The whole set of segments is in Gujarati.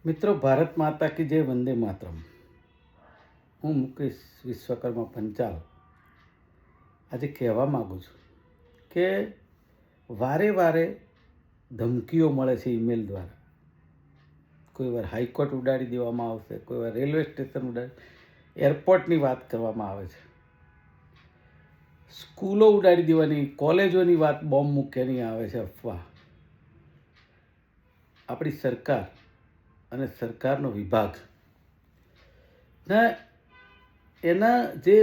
મિત્રો, ભારત માતા કી જય, વંદે માતરમ. હું મુકેશ વિશ્વકર્મા પંચાલ આજે કહેવા માગું છું કે વારે વારે ધમકીઓ મળે છે ઈમેલ દ્વારા. કોઈ વાર હાઈકોર્ટ ઉડાડી દેવામાં આવશે, કોઈ વાર રેલવે સ્ટેશન એરપોર્ટની વાત કરવામાં આવે છે, સ્કૂલો ઉડાડી દેવાની, કોલેજોની વાત બોમ્બ મૂક્યાની આવે છે અફવા. આપણી સરકાર અને સરકારનો વિભાગ ને એના જે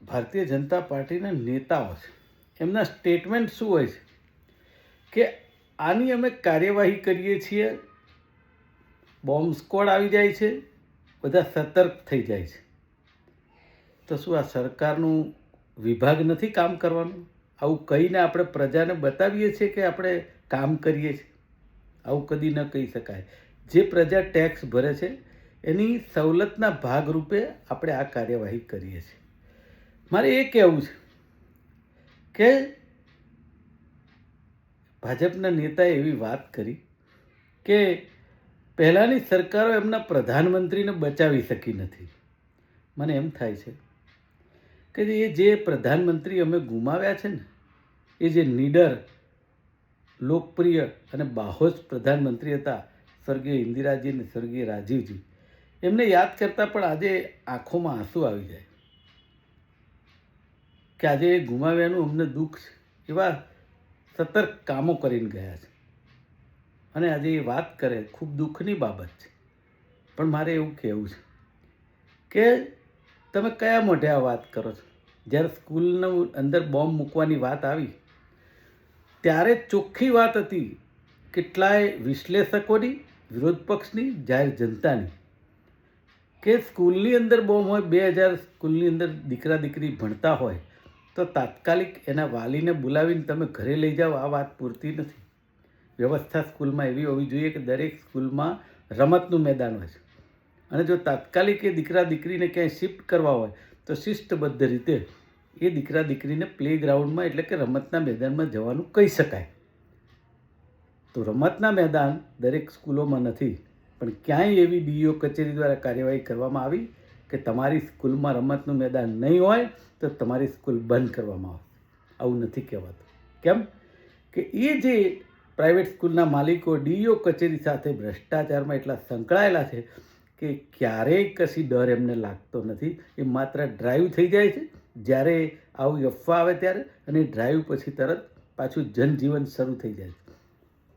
ભારતીય જનતા પાર્ટીના નેતાઓ છે એમના સ્ટેટમેન્ટ શું હોય છે કે આની અમે કાર્યવાહી કરીએ છીએ, બોમ્બ સ્ક્વોડ આવી જાય છે, બધા સતર્ક થઈ જાય છે. તો શું આ સરકારનું વિભાગ નથી કામ કરવાનું? આવું કહીને આપણે પ્રજાને બતાવીએ છીએ કે આપણે કામ કરીએ છીએ? આવું કદી ન કહી શકાય. જે પ્રજા ટેક્સ ભરે છે એની સવલતના ભાગરૂપે આપણે આ કાર્યવાહી કરીએ છીએ. મારે એ કહેવું છે કે ભાજપના નેતાએ એવી વાત કરી કે પહેલાંની સરકારો એમના પ્રધાનમંત્રીને બચાવી શકી નથી. મને એમ થાય છે કે એ જે પ્રધાનમંત્રી અમે ગુમાવ્યા છે ને, એ જે નીડર, લોકપ્રિય અને બાહોશ પ્રધાનમંત્રી હતા, સ્વર્ગીય ઇન્દિરાજી અને સ્વર્ગીય રાજીવજી, એમને યાદ કરતાં પણ આજે આંખોમાં આંસુ આવી જાય કે આજે એ ગુમાવ્યાનું અમને દુઃખ છે. એવા સતર્ક કામો કરીને ગયા છે અને આજે એ વાત કરે, ખૂબ દુઃખની બાબત છે. પણ મારે એવું કહેવું છે કે તમે કયા મોઢે આ વાત કરો છો? જ્યારે સ્કૂલનું અંદર બોમ્બ મૂકવાની વાત આવી ત્યારે ચોખ્ખી વાત હતી કેટલાય વિશ્લેષકોની, વિરોધ પક્ષની, જાહેર જનતાની, કે સ્કૂલની અંદર બોમ્બ હોય, 2000 સ્કૂલની અંદર દીકરા દીકરી ભણતા હોય તો તાત્કાલિક એના વાલીને બોલાવીને તમે ઘરે લઈ જાઓ. આ વાત પૂરતી નથી. વ્યવસ્થા સ્કૂલમાં એવી હોવી જોઈએ કે દરેક સ્કૂલમાં રમતનું મેદાન હોય છે અને જો તાત્કાલિક એ દીકરા દીકરીને ક્યાંય શિફ્ટ કરવા હોય તો શિસ્તબદ્ધ રીતે એ દીકરા દીકરીને પ્લે ગ્રાઉન્ડમાં એટલે કે રમતના મેદાનમાં જવાનું કહી શકાય. તો રમતના મેદાન દરેક સ્કૂલોમાં નથી, પણ ક્યાંય એવી ડીઈઓ કચેરી દ્વારા કાર્યવાહી કરવામાં આવી કે તમારી સ્કૂલમાં રમતનું મેદાન નહીં હોય તો તમારી સ્કૂલ બંધ કરવામાં આવશે? આવું નથી કહેવાતું. કેમ કે એ જે પ્રાઇવેટ સ્કૂલના માલિકો ડીઈઓ કચેરી સાથે ભ્રષ્ટાચારમાં એટલા સંકળાયેલા છે કે ક્યારેય કશી ડર એમને લાગતો નથી. એ માત્ર ડ્રાઈવ થઈ જાય છે જ્યારે આવી અફવા આવે ત્યારે, અને ડ્રાઈવ પછી તરત પાછું જનજીવન શરૂ થઈ જાય છે.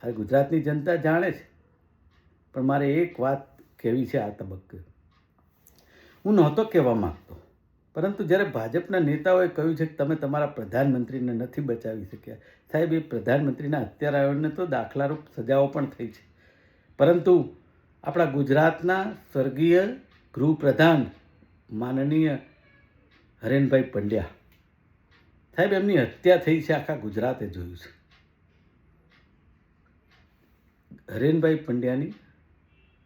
આ ગુજરાતની જનતા જાણે છે. પણ મારે એક વાત કહેવી છે આ તબક્કે. હું નહોતો કહેવા માગતો, પરંતુ જ્યારે ભાજપના નેતાઓએ કહ્યું છે કે તમે તમારા પ્રધાનમંત્રીને નથી બચાવી શક્યા. સાહેબ, એ પ્રધાનમંત્રીના હત્યારાઓને તો દાખલારૂપ સજાઓ પણ થઈ છે, પરંતુ આપણા ગુજરાતના સ્વર્ગીય ગૃહપ્રધાન માનનીય હરેનભાઈ પંડ્યા સાહેબ, એમની હત્યા થઈ છે, આખા ગુજરાતે જોયું છે. હરેનભાઈ પંડ્યાની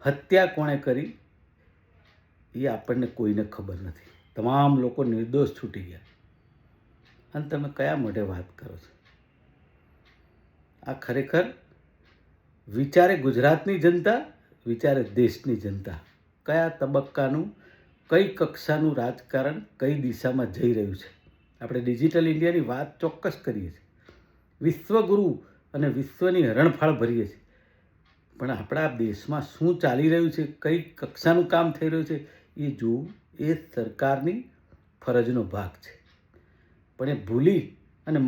હત્યા કોણે કરી એ આપણને કોઈને ખબર નથી. તમામ લોકો નિર્દોષ છૂટી ગયા અને તમે કયા મોઢે વાત કરો છો? આ ખરેખર વિચારે ગુજરાતની જનતા, વિચારે દેશની જનતા કયા તબક્કાનું, કઈ કક્ષાનું રાજકારણ કઈ દિશામાં જઈ રહ્યું છે. આપણે ડિજિટલ ઇન્ડિયાની વાત ચોક્કસ કરીએ છીએ, વિશ્વગુરુ અને વિશ્વની હરણફાળ ભરીએ છીએ, પણ આપણા દેશમાં શું ચાલી રહ્યું છે, કઈ કક્ષાનું કામ થઈ રહ્યું છે એ જોવું એ સરકારની ફરજનો ભાગ છે. પણ એ ભૂલી અને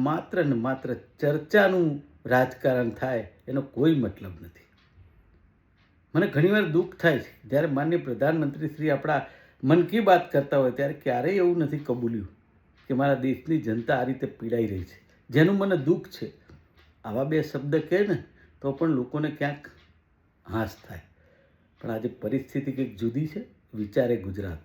માત્ર ચર્ચાનું રાજકારણ થાય એનો કોઈ મતલબ નથી. મને ઘણીવાર દુઃખ થાય છે જ્યારે માનનીય પ્રધાનમંત્રી શ્રી આપણા મન કી બાત કરતા હોય ત્યારે ક્યારેય એવું નથી કબૂલ્યું કે મારા દેશની જનતા આ રીતે પીડાઈ રહી છે, જેનું મને દુઃખ છે. આવા બે શબ્દ કહે ને તો પણ લોકોને ક્યાંક હાશ થાય. પણ આજે પરિસ્થિતિ કંઈક જુદી છે. વિચારે ગુજરાત.